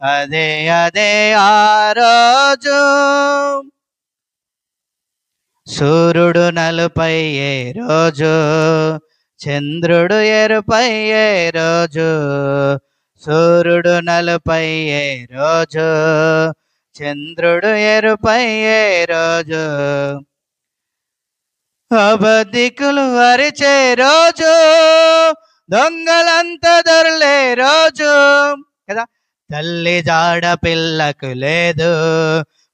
అదే ఆ రోజు సూర్యుడు నలుపయ్యే రోజు, చంద్రుడు ఎరుపయ్యే రోజు. సూర్యుడు నలుపయ్యే రోజు, చంద్రుడు ఎరుపయ్యే రోజు. అబద్ధికులు అరిచే రోజు, దొంగలంతా దొరలే రోజు కదా. తల్లి జాడ పిల్లకు లేదు,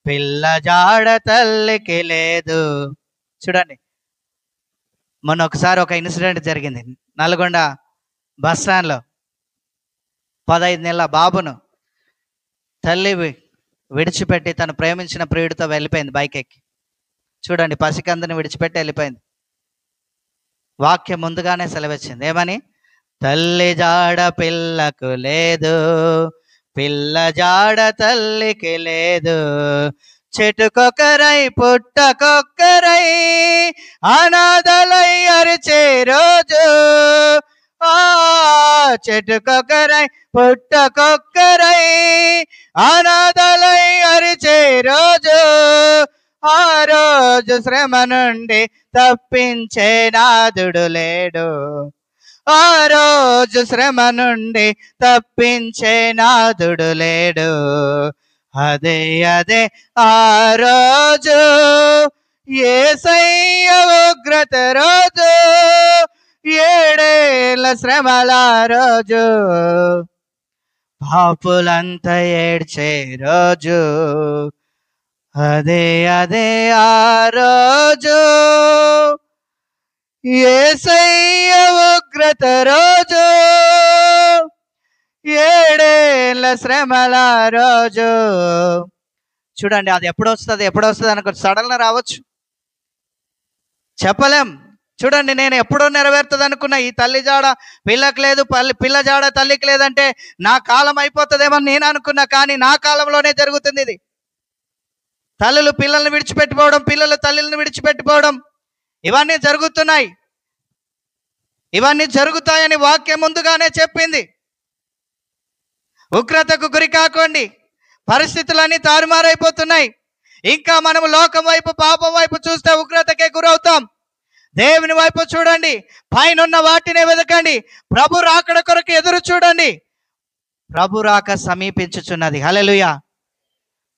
పిల్ల జాడ తల్లికి లేదు. చూడండి, మొన్న ఒకసారి ఒక ఇన్సిడెంట్ జరిగింది నల్గొండ బస్ స్టాండ్లో. 15 నెలల బాబును తల్లి విడిచిపెట్టి తను ప్రేమించిన ప్రియుడితో వెళ్ళిపోయింది బైక్ ఎక్కి. చూడండి, పసికందుని విడిచిపెట్టి వెళ్ళిపోయింది. వాక్యం ముందుగానే సెలవిచ్చింది ఏమని? తల్లి జాడ పిల్లకు లేదు, పిల్ల జాడ తల్లికి లేదు, చెట్టుకొకరై పుట్టకొక్కరై అనాథలై అరిచే రోజు, ఆ చెట్టుకొకరై పుట్టకొక్కరై అనాథలై అరిచే రోజు, ఆ రోజు శ్రమ నుండి తప్పించే నాదుడు లేడు, ఆ రోజు శ్రమ నుండి తప్పించే నాదుడు లేడు. అదే అదే ఆ రోజు, యేసయ్య ఉగ్రత రోజు, 7 ఏళ్ల శ్రమల రోజు, పాపులంతా ఏడ్చే రోజు. అదే అదే ఆ రోజు, యేసయ్య ఉగ్రత రోజు, 7 ఏళ్ల శ్రమల రోజు. చూడండి, అది ఎప్పుడు వస్తుంది అనుకో, సడన్గా రావచ్చు, చెప్పలేం. చూడండి, నేను ఎప్పుడో నెరవేరుతుంది అనుకున్నా, ఈ తల్లి జాడ పిల్లకి లేదు, పిల్ల జాడ తల్లికి లేదంటే నా కాలం అయిపోతుందేమో నేను అనుకున్నా. కానీ నా కాలంలోనే జరుగుతుంది ఇది. తల్లులు పిల్లల్ని విడిచిపెట్టిపోవడం, పిల్లలు తల్లిని విడిచిపెట్టిపోవడం, ఇవన్నీ జరుగుతున్నాయి. ఇవన్నీ జరుగుతాయని వాక్యం ముందుగానే చెప్పింది. ఉగ్రతకు గురి కాకండి, పరిస్థితులన్నీ తారుమారైపోతున్నాయి. ఇంకా మనము లోకం వైపు, పాపం వైపు చూస్తే ఉగ్రతకే గురవుతాం. దేవుని వైపు చూడండి, పైనున్న వాటినే వెతకండి, ప్రభు రాకడ కొరకు ఎదురు చూడండి. ప్రభు రాక సమీపించుచున్నది. హల్లెలూయా.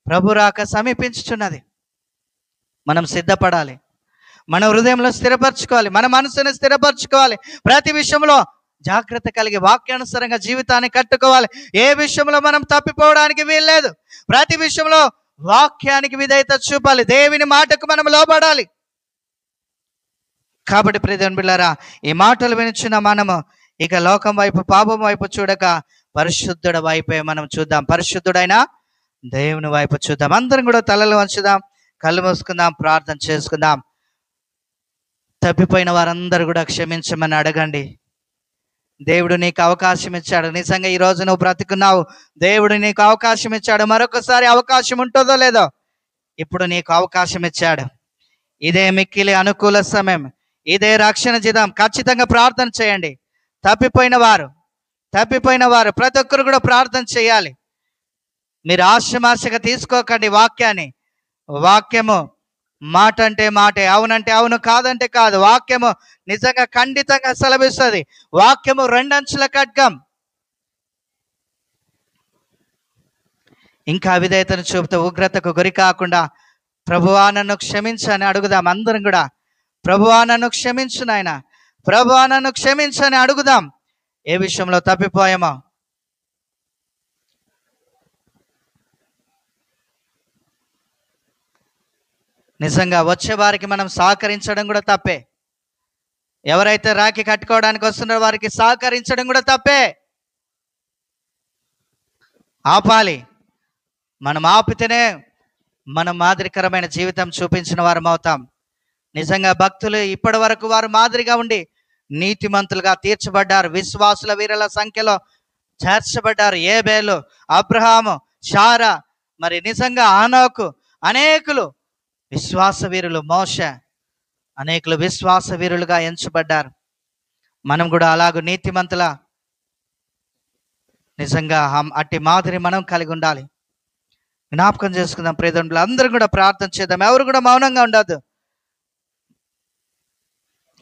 ప్రభు రాక సమీపించుచున్నది. మనం సిద్ధపడాలి, మన హృదయంలో స్థిరపరచుకోవాలి, మన మనసుని స్థిరపరచుకోవాలి. ప్రతి విషయంలో జాగ్రత్త కలిగి వాక్యానుసారంగా జీవితాన్ని కట్టుకోవాలి. ఏ విషయంలో మనం తప్పిపోవడానికి వీల్లేదు. ప్రతి విషయంలో వాక్యానికి విధేయత చూపాలి, దేవుని మాటకు మనం లోబడాలి. కాబట్టి ప్రియమైన బిడ్డలారా, ఈ మాటలు వినిచిన మనము ఇక లోకం వైపు, పాపం వైపు చూడక పరిశుద్ధుడి వైపే మనం చూద్దాం. పరిశుద్ధుడైన దేవుని వైపు చూద్దాం. అందరం కూడా తలలు వంచుదాం, కళ్ళు మూసుకుందాం, ప్రార్థన చేసుకుందాం. తప్పిపోయిన వారందరూ కూడా క్షమించమని అడగండి. దేవుడు నీకు అవకాశం ఇచ్చాడు. నిజంగా ఈరోజు నువ్వు బ్రతికున్నావు, దేవుడు నీకు అవకాశం ఇచ్చాడు. మరొకసారి అవకాశం ఉంటుందో లేదో, ఇప్పుడు నీకు అవకాశం ఇచ్చాడు. ఇదే మిక్కిలి అనుకూల సమయం, ఇదే రక్షణ జీతం. ఖచ్చితంగా ప్రార్థన చేయండి. తప్పిపోయిన వారు ప్రతి ఒక్కరు కూడా ప్రార్థన చేయాలి. మీరు ఆశమాశగా తీసుకోకండి వాక్యాన్ని. వాక్యము మాట అంటే మాటే, అవునంటే అవును, కాదంటే కాదు. వాక్యము నిజంగా ఖండితంగా సెలవిస్తుంది. వాక్యము 2 అంచుల ఖడ్గం. ఇంకా విధేయతను చూపుతూ ఉగ్రతకు గురి కాకుండా ప్రభువా నన్ను క్షమించని అడుగుదాం. అందరం కూడా ప్రభువా నన్ను క్షమించు నాయన, ప్రభువా నన్ను క్షమించని అడుగుదాం. ఏ విషయంలో తప్పిపోయామో నిజంగా వచ్చే వారికి మనం సహకరించడం కూడా తప్పే. ఎవరైతే రాఖీ కట్టుకోవడానికి వస్తున్నారో వారికి సహకరించడం కూడా తప్పే. ఆపాలి. మనం ఆపితేనే మనం మాదిరికరమైన జీవితం చూపించిన వారం అవుతాం. నిజంగా భక్తులు ఇప్పటి వరకు వారు మాదిరిగా ఉండి నీతిమంతులుగా తీర్చబడ్డారు. విశ్వాసుల వీరుల సంఖ్యలో చేర్చబడ్డారు. ఏబేలు, అబ్రహాము, శారా, మరి నిజంగా హనోకు, అనేకులు విశ్వాస వీరులు. మోషే, అనేకులు విశ్వాస వీరులుగా ఎంచబడ్డారు. మనం కూడా అలాగూ నీతిమంతుల నిజంగా అట్టి మాదిరి మనం కలిగి ఉండాలి. జ్ఞాపకం చేసుకుందాం. ప్రియదండ్రులు అందరూ కూడా ప్రార్థన చేద్దాం. ఎవరు కూడా మౌనంగా ఉండద్దు.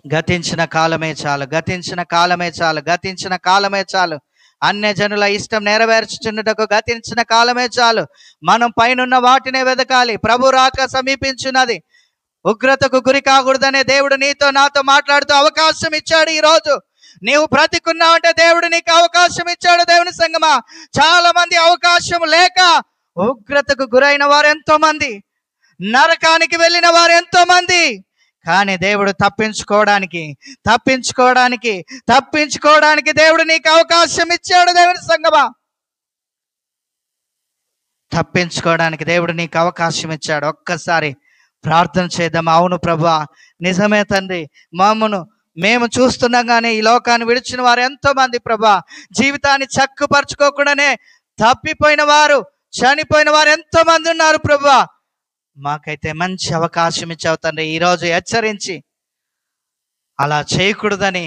గతించిన కాలమే చాలు, గతించిన కాలమే చాలు, గతించిన కాలమే చాలు. అన్యజనుల ఇష్టం నెరవేర్చుచున్నటకు గతించిన కాలమే చాలు. మనం పైనున్న వాటినే వెతకాలి. ప్రభు రాక సమీపించున్నది. ఉగ్రతకు గురి కాకూడదనే దేవుడు నీతో నాతో మాట్లాడుతూ అవకాశం ఇచ్చాడు. ఈ రోజు నీవు బ్రతికున్నావంటే దేవుడు నీకు అవకాశం ఇచ్చాడు. దేవుని సంగమా, చాలా మంది అవకాశం లేక ఉగ్రతకు గురైన వారు ఎంతో మంది, నరకానికి వెళ్ళిన వారు ఎంతో మంది. కానీ దేవుడు తప్పించుకోవడానికి దేవుడు నీకు అవకాశం ఇచ్చాడు. దేవుని సంగమా, తప్పించుకోవడానికి దేవుడు నీకు అవకాశం ఇచ్చాడు. ఒక్కసారి ప్రార్థన చేద్దాం. అవును ప్రభా, నిజమే తండ్రి, మేము చూస్తున్నాం కానీ ఈ లోకాన్ని విడిచిన వారు ఎంతో మంది ప్రభా, జీవితాన్ని చక్కపరచుకోకుండానే తప్పిపోయిన వారు, చనిపోయిన వారు ఎంతో మంది ఉన్నారు ప్రభా. మాకైతే మంచి అవకాశం ఇచ్చావు తండ్రి. ఈరోజు హెచ్చరించి అలా చేయకూడదని,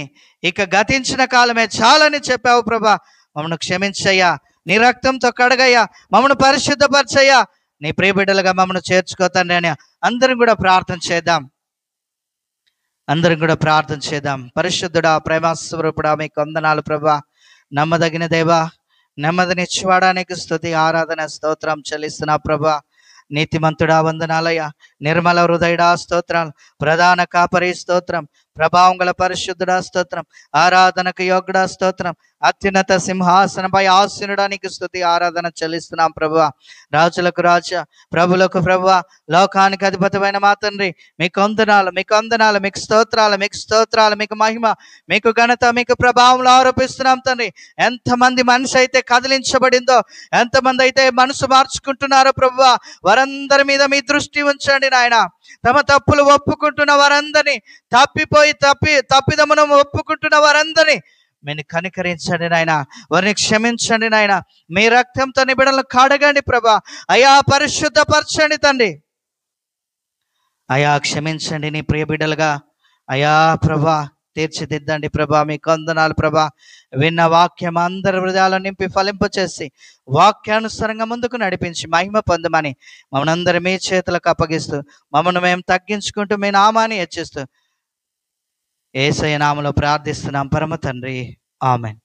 ఇక గతించిన కాలమే చాలని చెప్పావు ప్రభా. మమ్మల్ని క్షమించయ్యా, నీ రక్తంతో కడగయ్యా, మమ్మల్ని పరిశుద్ధపరచయ్యా, నీ ప్రియబిడ్డలుగా మమ్మల్ని చేర్చుకో తండ్రి అని అందరం కూడా ప్రార్థన చేద్దాం. పరిశుద్ధుడా, ప్రేమస్వరూపుడా, మీకు వందనాలు ప్రభా. నమ్మదగిన దేవా, నెమ్మదినిచ్చివాడానికి స్తుతి, ఆరాధన, స్తోత్రం చెల్లిస్తున్నా ప్రభా. నీతిమంతుడా వందనాలయ్యా, నిర్మల హృదయుడా స్తోత్రాలు, ప్రధాన కాపరి స్తోత్రం, ప్రభావం గల పరిశుద్ధుడా స్తోత్రం, ఆరాధనకు యోగ్యుడా స్తోత్రం, అత్యున్నత సింహాసనపై ఆసీనుడానికి స్తుతి, ఆరాధన చెల్లిస్తున్నాం ప్రభువా. రాజులకు రాజా, ప్రభులకు ప్రభువా, లోకానికి అధిపతమైన మా తండ్రి, మీకు వందనాలు, మీకు స్తోత్రాలు, మీకు మహిమ, మీకు ఘనత, మీకు ప్రభావంలో ఆరోపిస్తున్నాం తండ్రి. ఎంతమంది మనసు అయితే కదిలించబడిందో, ఎంతమంది అయితే మనసు మార్చుకుంటున్నారో ప్రభువా, వారందరి మీద మీ దృష్టి ఉంచండి నాయన. తమ తప్పులు ఒప్పుకుంటున్న వారందరినీ, తప్పిదమును ఒప్పుకుంటున్న వారందరినీ మీరు కనికరించండి నాయన, వారిని క్షమించండి నాయన. మీ రక్తంతో నిబిడలను కడగండి ప్రభా. అయా పరిశుద్ధపరచండి తండ్రి. అయా క్షమించండి, నీ ప్రియ బిడ్డలుగా అయా ప్రభా తీర్చిదిద్దండి ప్రభా. మీకు వందనాలు ప్రభా. విన్న వాక్యం అందరి హృదయాలను నింపి ఫలింపచేసి వాక్యానుసారంగా ముందుకు నడిపించి మహిమ పొందమని మమ్మల్ని అందరి మీ చేతులకు అప్పగిస్తూ, మమ్మల్ని మేము తగ్గించుకుంటూ మీ నామాన్ని హెచ్చిస్తూ యేసయ్య నామములో ప్రార్థిస్తున్నాం పరమ తండ్రి. ఆమేన్.